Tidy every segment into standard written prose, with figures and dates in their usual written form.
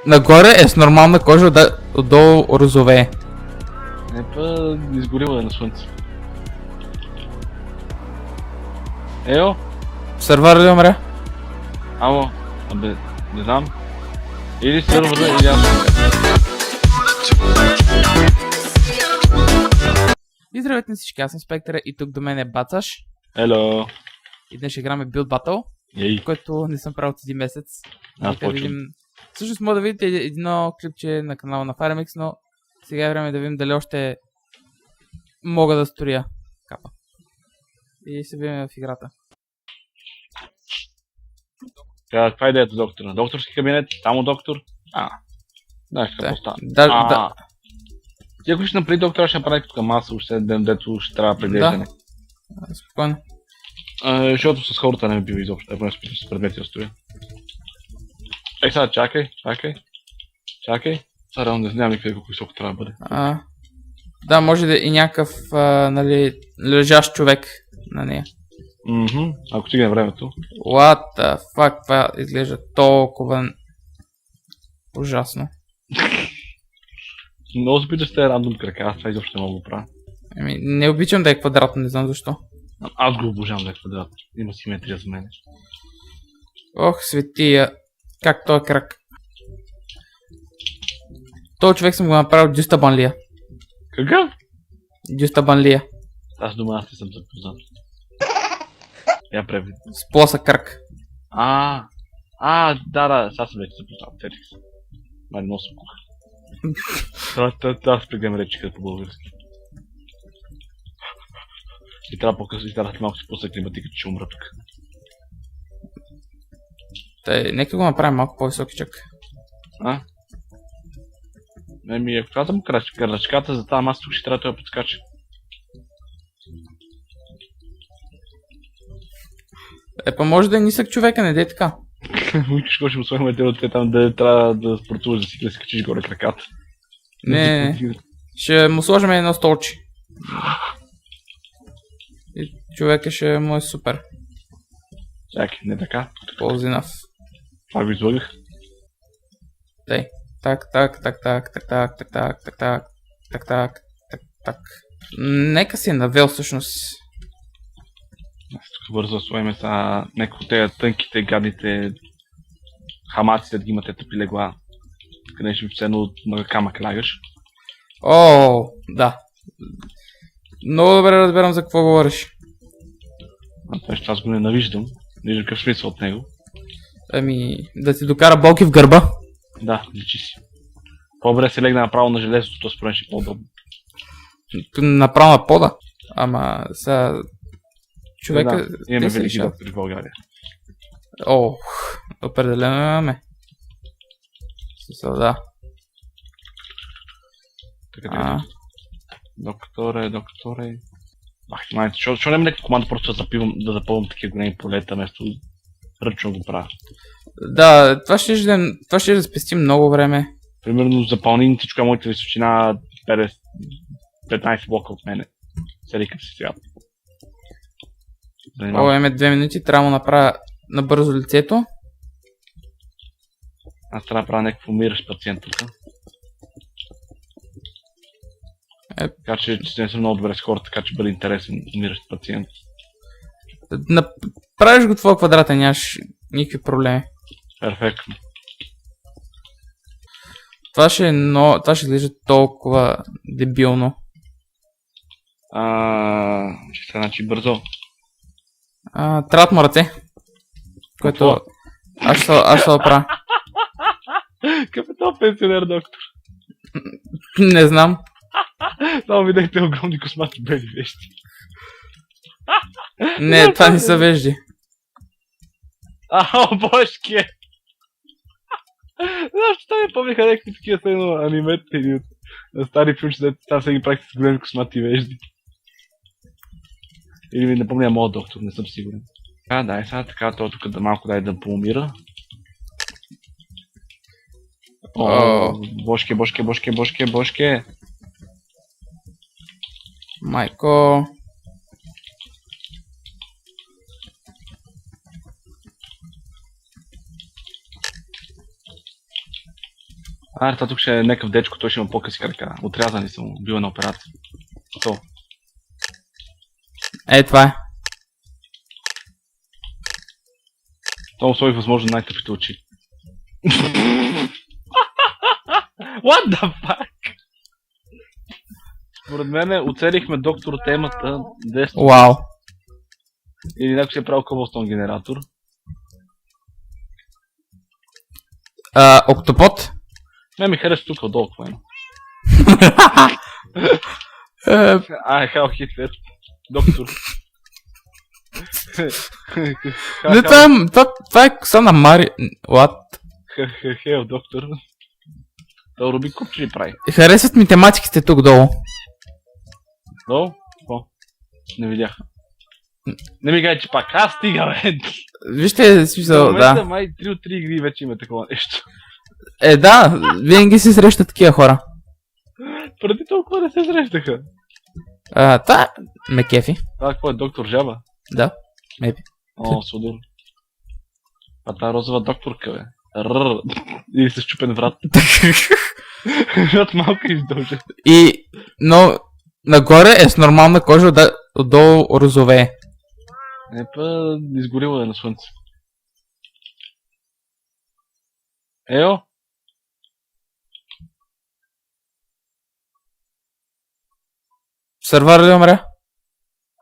Нагоре е с нормална кожа, отдолу розове. Изгорила е на слънце. Ео? Сървър ли умря? Ало? Абе, не знам. Или сървъра, или аз умря. И здравейте на всички, аз съм Спектъра и тук до мен е Бацаш. Ело. И днес ще играме Build Battle, Ей. което не съм правил тези месец. Аз Нека почвам. видим. Всъщност може да видите едно клипче на канала на Firemix, но сега е време да видим дали още мога да строя капа. И се видим в играта. Каква е идеята, доктора? Докторски кабинет? Само доктор? Знаеш какво става? Да. Ти ако ще направи доктора, ще направи тук маса, още дето ще трябва преглеждане. Спокойно. Защото с хората не ми бива изобщо. Ако не спитам с предмети да стоя. Сега, чакай. Сега не знам никъде колко високо трябва да бъде. Да, може да и някакъв, нали, лежащ човек на нея. Ако стигне времето. What the fuck, това изглежда толкова ужасно. Много се опитваш с тези рандом крака, аз това изобщо не мога да го правя. Не обичам да е квадратно, не знам защо. Аз го обожавам да е квадрат. Има симетрия за мен. Ох, светия. Как той е крак. Той човек съм го направил дюста банлия. Какъв? Дюста банлия. Аз дума аз не съм запознат. Я преведи. С плосък крак. Да, сега съм вече запознат. Сетих се. Май много съм куха. Аз прегледам речи по български. И трябва по-късно издарах малко си после климатика, че умра тук. Нека го направим малко по-високи чак. Ако казвам крачката за тази маса, тук ще трябва да я подскача. Па може да е нисък човека, не дей така. Викаш, какво ще му слагаме делото там, да трябва да спортуваш, да си качиш горе краката. Не. Ще му сложим едно столче. И човека ще му е супер. Чакай, не така. Ползинав. Това го излагах. Так. Нека си е навел всъщност. Аз тук бързо слагаме са някакво от тези тънките, гадните хамаците да ги имате тъпи легла. Къде ще все едно от камък лягаш. Да. Много добре разбирам за какво говориш. Това ще аз го ненавиждам. Не виждам какъв смисъл от него. Да ти докара болки в гърба. Да, личи си. По-добре се легна направо на железото, то според ще е по-удобно. Направо на пода. Ама сега... Човека... Да, имаме велики доктори в България. Определено имаме. Да. Така. Докторе. Майде, защо няма някаква команда просто да запълвам такива големи полета, вместо ръчно го правя. Да, това ще да спести много време. Примерно запълни всичко моята височина 15 блока от мене. Седи като си свят. Имаме 2 минути, трябва да му направя набързо лицето. Аз трябва да правя някакво умиращ пациент тук. Така че не съм много добре с хората, така че бъде интересен умиращ пациент. Правиш го твоя квадрата, нямаш никакви проблеми. Перфектно. Това ще изглежда толкова дебилно. Ще се значи бързо. Трябват му ръце. Което аз ще го правя. Капитал пенсионер, доктор. Не знам. Само видяхте огромни космати бели вещи. Не, това не са вежди. Божке! Знаеш, това ми помниха някакви такива съедно аниметите или от стари филмчета, там се ги правих с големи космати вежди. Или ми напомня моят доктор, не съм сигурен. Да, сега така, той тук да малко дай да поумира. Бошке. Майко. Това тук ще е някакъв дечко, той ще има по-къси крака. Отрязани са му, бива на операция. То. Това е. То сложи възможно най-тъпите очи. What the fuck? Според мен оцелихме доктор темата 10. Вау. Или някой си е правил Cobblestone генератор. Октопод? Не ми хареса тук отдолу, какво е. Хайл Хитлер. Доктор. Не, това е коса на Мари... What? Хейл, доктор. Да роби купче ли прави? Харесват ми тематиките тук долу. Долу? Какво? Не видях. Не ми кажа, че пак стига, бе! Вижте, смисъл, В момента да. май 3 от 3 игри вече има такова нещо. Да, винаги се срещат такива хора. Преди толкова не се срещаха. Та ме кефи. Това какво е, доктор Жаба? Да, maybe. О, судор. Та розова докторка, бе. Рррр. Или с чупен врат. Врат малко издължен. Но нагоре е с нормална кожа, отдолу розовее. Изгорила е на слънце. Ео! Сървър ли умря?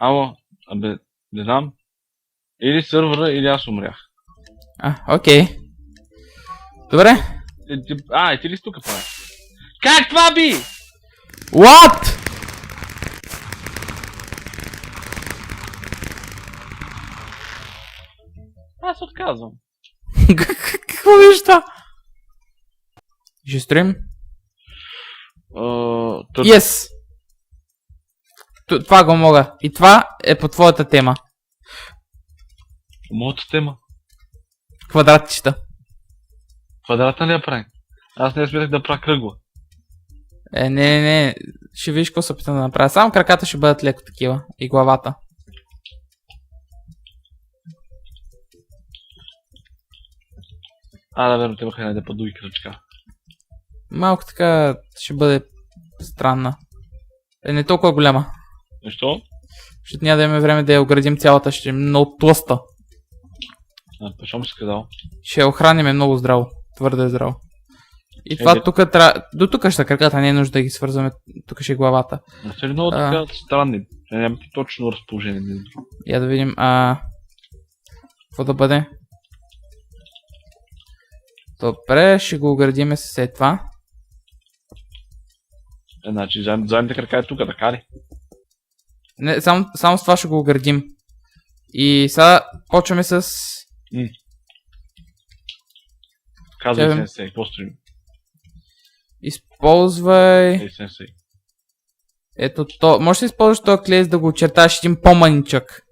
Ало, не знам. Или сървъра, или аз умрях. Окей. Добре. И ти ли си тук, пае? Как това би? What? Аз отказвам. Какво вижда? Ще строим? Yes! Това го мога. И това е по твоята тема. Моята тема? Квадратчета. Квадратна ли я правим? Аз не смятах да правя кръгла. Не. Ще видиш какво се опитам да направя. Само краката ще бъдат леко такива. И главата. Да, верно, те имаха една падуги кръчка. Малко така ще бъде странна. Не толкова голяма. Защо? Защото няма да имаме време да я оградим цялата. Ще е много тлъста. Защо ми си казал? Ще я охраним много здраво. Твърде здраво. И това тук трябва... До тук ще краката, не е нужда да ги свързваме. Тук ще е главата. Не са ли много така странни? Нямам точно разположение. Я да видим. Какво да бъде? Добре, ще го оградиме след това. Значи, задните крака е тук, така ли? Не, само с това ще го оградим. И сега почваме с... Казвай сенсей, какво строим? Използвай... Сенсей. Ето то. Може да използваш този клей, за да го очерташ един по-маничък.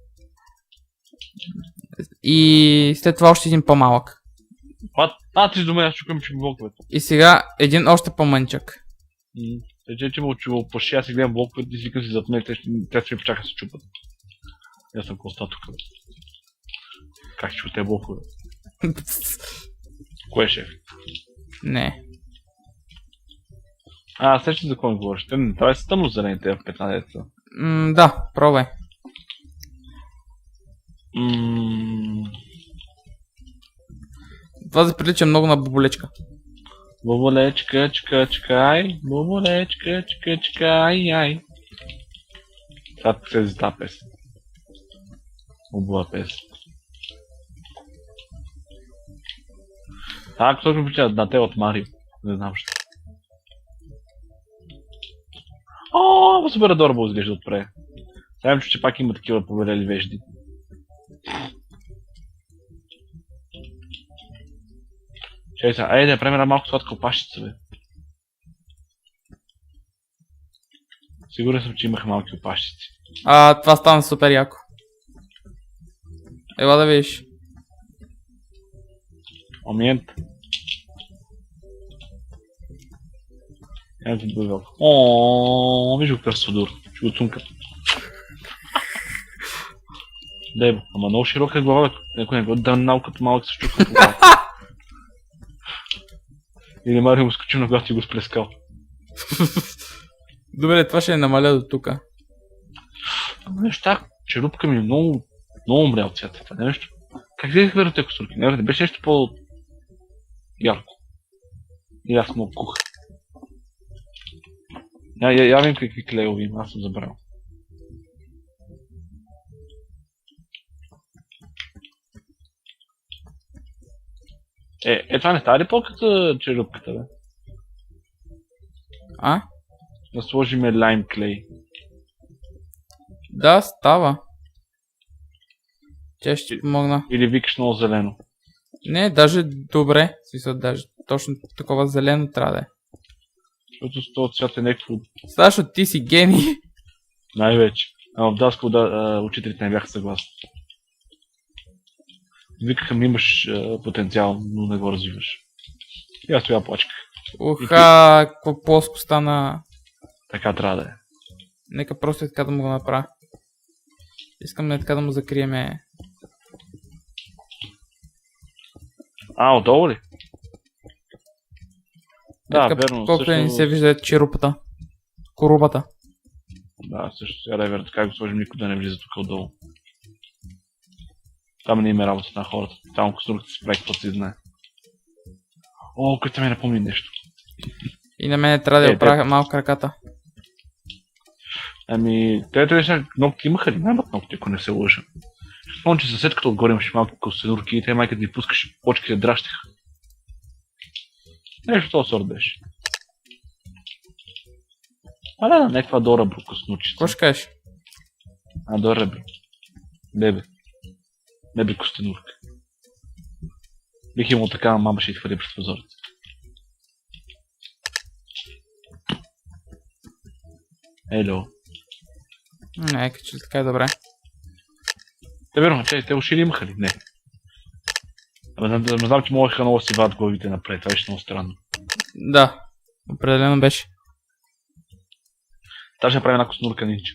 И след това още един по-малък. Ти до мен, аз чукам, че блоковете. И сега един още по-маничък. Че му почти аз си гледам блоковете и си викам си зад мен, те ще ми почака се чупат. Аз съм коста тук. Как ще чупат те блокове? Кое шеф? Не. Сещам за кой ми говориш. Те не трябва да са тъмно зелените в 15 деца. Да, пробвай. Това заприлича много на боболечка. Боболечка, чкай, боболечка, чкай. Това се за тази песен. Обува песен. Ако точно причина на те от Марио. Не знам що. Супер адорабъл изглежда отпре. Знаем, че пак има такива повелели вежди. Чай сега, да правим една малко сладка опашица, бе. Сигурен съм, че имах малки опашици. Това стана супер яко. Ела да видиш. Момент. Ето ти бъде велко. Виж го красодур. Ще го цункат. Дейбо, ама много широка глава, бе. Някой не го да науката малък се чука по главата. Или Марио му скочи на главата и го сплескал. Добре, това ще е намаля до тука. Неща, черупка ми е много умрял цвят. Това нещо. Как взех верно те костурки? Не беше нещо по-ярко. И аз много кух. Я видим какви клеови има, аз съм забрал. Това не става ли по-като черупката, бе? А? Да сложиме лайм клей. Да, става. Тя ще помогна. Или викаш много зелено. Не, даже добре. В смисъл, даже точно такова зелено трябва да е. Защото с този цвят е някакво Сашо, ти си гений. най-вече. А в Даскал учителите не бяха съгласни. Викаха ми имаш потенциал, но не го развиваш. И аз това плачках. Уха, какво плоско стана. Така трябва да е. Нека просто така да му го направя. Искам не така да му закриеме. Отдолу ли? Да, Така, верно. колко не се вижда черупата. Корубата. Да, също сега е верно. Така го сложим никой да не влиза тук отдолу. Там не има работа на хората. Там костурката се прави каквото си знае. Като ме напомни нещо. И на мене трябва да я оправя малко краката. Те ногти имаха ли? Нямат ногти, ако не се лъжа. Спомням, че съседката отгоре имаше малки костенурки и те майка да ги пускаш почките дращиха. Нещо този сорт беше. Да, някаква Дора бро костенурчица. Какво ще кажеш? Дора бе. Бебе костенурка. Бих имал такава, мама ще изхвърли през прозореца. Ело. Нека, че така е добре. Верно, те уши ли имаха ли? Не. Не знам, че можеха много си вадат главите напред, това беше много странно. Да, определено беше. Та ще направи една костенурка нинча.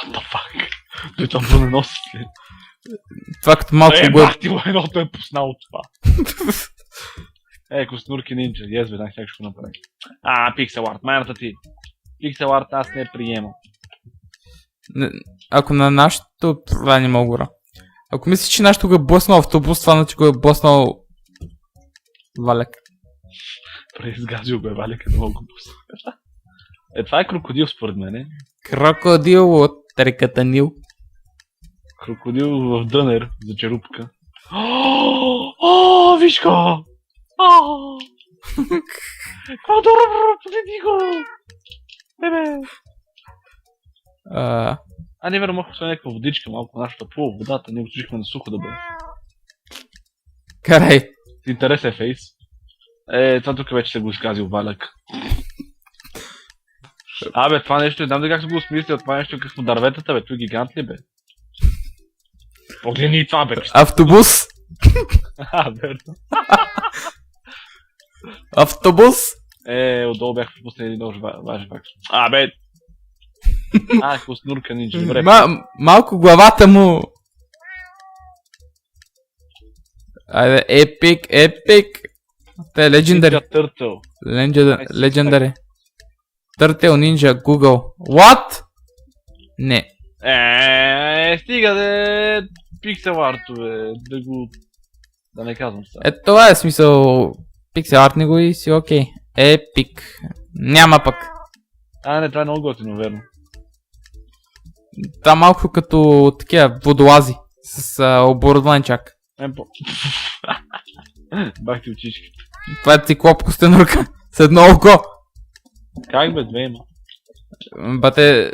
What the fuck? Той там го не носи след. Това като малко го е... Бахти едното е пуснал от това. Костенурки нинча, бе, как ще го направи. Пиксел арт, майната ти. Пиксел арт аз не приемам. Ако на нашото... Това не мога гора. Ако мислиш, че нашото го е блъснал автобус, това значи го е блъснал... Валек. Преизгазил го е Валек, не мога го блъсна. Това е крокодил според мене. Крокодил от реката Нил. Крокодил в дънер за черупка. Виж го! Какво добро, погледни го! Бебе! Не верно, махме с някаква водичка, малко нашата плува водата, ние го служихме на сухо да бъде. Карай! Интересен фейс. Това тук вече се го изказил Валяк. Това нещо, не знам да как се го осмислил, това нещо как му дърветата, бе, той гигант ли бе? Погледни това, бе! Автобус! Верно. Автобус! Отдолу бях пропуснал един много важен факт. Костенурка нинча, добре. Малко главата му... Айде, епик! Те е легендари. Легендари. Търтел нинджа Google. What? Не. Стига де пиксел артове, да не казвам сега. Това е смисъл. Пиксел арт не го и си окей. Епик. Няма пък. Не, това е много готино, верно. Това малко като такива водолази. С оборудване чак. Бах ти очичките. Това е циклоп костенурка. С едно око. Как бе, две има? Бате,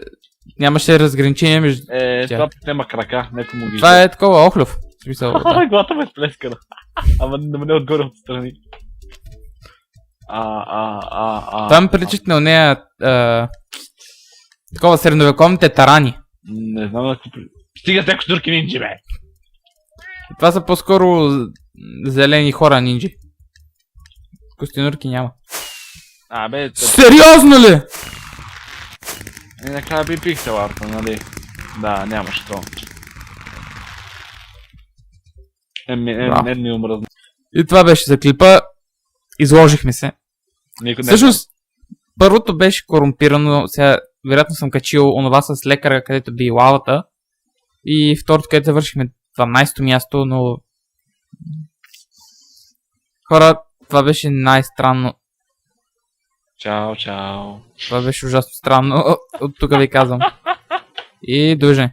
нямаше разграничение между... Това няма крака, нека му ги... Това е такова охлюв. Главата ме сплескана. Ама не отгоре отстрани. Това ми приличат на нея... Такова средновековните тарани. Не знам на какво... Стига те костенурки нинджи, бе! Това са по-скоро зелени хора нинджи. Костенурки няма. Сериозно ли? Накрая би пиксел арта, нали? Да, няма що. Не ми омръзна. И това беше за клипа. Изложихме се. Никой не Всъщност, първото беше корумпирано. Сега, вероятно съм качил онова с лекаря, където би лавата. И второто, където завършихме 12-то място, но... Хора, това беше най-странно. Чао, чао. Това беше ужасно странно. От тук ви казвам. И друже.